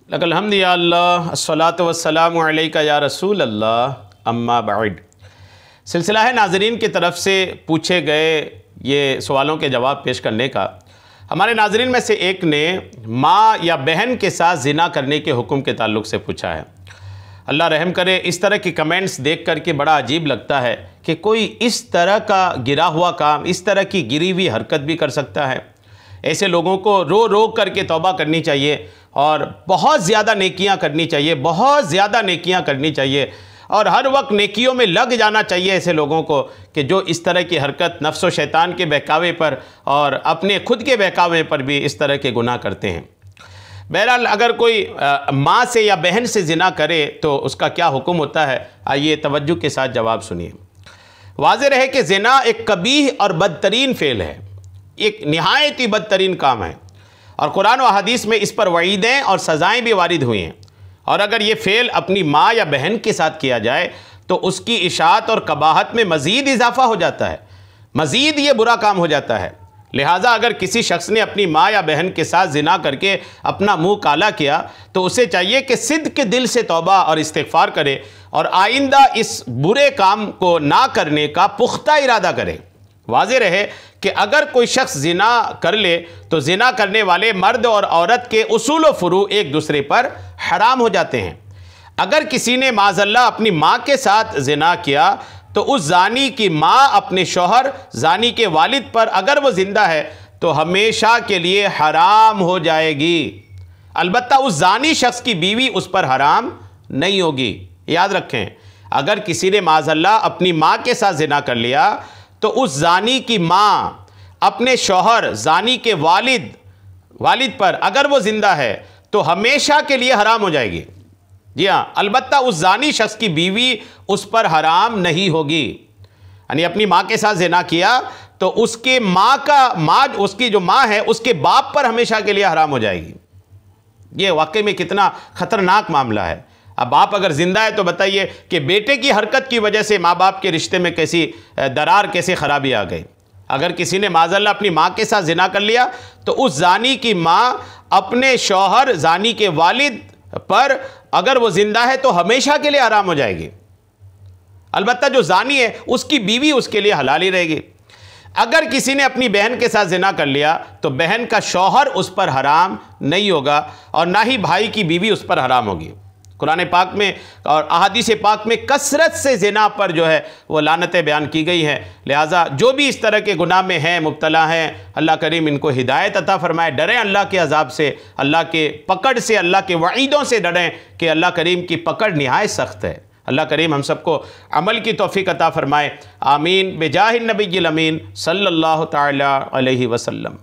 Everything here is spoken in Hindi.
लकल हम्दु या अल्लाह अस्सलातु वस्सलामु अलैका या रसूल अल्लाह अम्मा बाद। सिलसिला है नाज़रीन की तरफ से पूछे गए ये सवालों के जवाब पेश करने का। हमारे नाज़रीन में से एक ने माँ या बहन के साथ ज़िना करने के हुक्म के ताल्लुक़ से पूछा है। अल्लाह रहम करे, इस तरह की कमेंट्स देख कर के बड़ा अजीब लगता है कि कोई इस तरह का गिरा हुआ काम, इस तरह की गिरी हुई हरकत भी कर सकता है। ऐसे लोगों को रो रो करके तौबा करनी चाहिए और बहुत ज़्यादा नेकियां करनी चाहिए, बहुत ज़्यादा नेकियां करनी चाहिए और हर वक्त नेकियों में लग जाना चाहिए ऐसे लोगों को कि जो इस तरह की हरकत नफ्स व शैतान के बहकावे पर और अपने खुद के बहकावे पर भी इस तरह के गुनाह करते हैं। बहरहाल अगर कोई माँ से या बहन से ज़िना करे तो उसका क्या हुक्म होता है, आइए तवज्जो के साथ जवाब सुनिए। वाज़ेह रहे कि ज़िना एक कबीह और बदतरीन फ़ेल है, एक निहायत ही बदतरीन काम है और कुरान व हदीस में इस पर वईदें और सज़ाएँ भी वारिद हुई हैं। और अगर ये फ़ेल अपनी माँ या बहन के साथ किया जाए तो उसकी इशाअत और कबाहत में मज़ीद इजाफ़ा हो जाता है, मज़ीद ये बुरा काम हो जाता है। लिहाजा अगर किसी शख्स ने अपनी माँ या बहन के साथ ज़िना करके अपना मुँह काला किया तो उसे चाहिए कि सिद्क़ के दिल से तौबा और इस्तिग़फ़ार करे और आइंदा इस बुरे काम को ना करने का पुख्ता इरादा करे। वाज़ेह रहे कि अगर कोई शख्स ज़िना कर ले तो ज़िना करने वाले मर्द और औरत के उसूल व फ़ुरू एक दूसरे पर हराम हो जाते हैं। अगर किसी ने माज़अल्लाह अपनी माँ के साथ ज़िना किया तो उस ज़ानी की माँ अपने शौहर ज़ानी के वालिद पर अगर वो ज़िंदा है तो हमेशा के लिए हराम हो जाएगी। अलबत्ता उस ज़ानी शख्स की बीवी उस पर हराम नहीं होगी। याद रखें, अगर किसी ने माज़अल्लाह अपनी माँ के साथ ज़िना कर लिया तो उस ज़ानी की माँ अपने शौहर ज़ानी के वालिद पर अगर वो ज़िंदा है तो हमेशा के लिए हराम हो जाएगी। जी हाँ, अलबत्ता उस ज़ानी शख्स की बीवी उस पर हराम नहीं होगी। यानी अपनी माँ के साथ ज़िना किया तो उसके उसकी जो माँ है उसके बाप पर हमेशा के लिए हराम हो जाएगी। ये वाकई में कितना ख़तरनाक मामला है। अब बाप अगर ज़िंदा है तो बताइए कि बेटे की हरकत की वजह से माँ बाप के रिश्ते में कैसी दरार, कैसी ख़राबी आ गई। अगर किसी ने माज़अल्लाह अपनी माँ के साथ ज़िना कर लिया तो उस ज़ानी की माँ अपने शौहर ज़ानी के वालिद पर अगर वो ज़िंदा है तो हमेशा के लिए हराम हो जाएगी। अलबत्ता जो ज़ानी है उसकी बीवी उसके लिए हलाल ही रहेगी। अगर किसी ने अपनी बहन के साथ ज़िना कर लिया तो बहन का शौहर उस पर हराम नहीं होगा और ना ही भाई की बीवी उस पर हराम होगी। कुरान पाक में और अहादीस पाक में कसरत से ज़िना पर जो है वो लानतें बयान की गई हैं। लिहाजा जो भी इस तरह के गुनाह में हैं, मुब्तला हैं, अल्लाह करीम इनको हिदायत अता फ़रमाए। डरें अल्लाह के अज़ाब से, अल्लाह के पकड़ से, अल्लाह के वईदों से डरें कि अल्लाह करीम की पकड़ निहायत सख्त है। अल्लाह करीम हम सबको अमल की तौफ़ीक़ अता फ़रमाए। आमीन। बेजाहिन नबिय्यिल अमीन सल्लल्लाहु तआला अलैहि वसल्लम।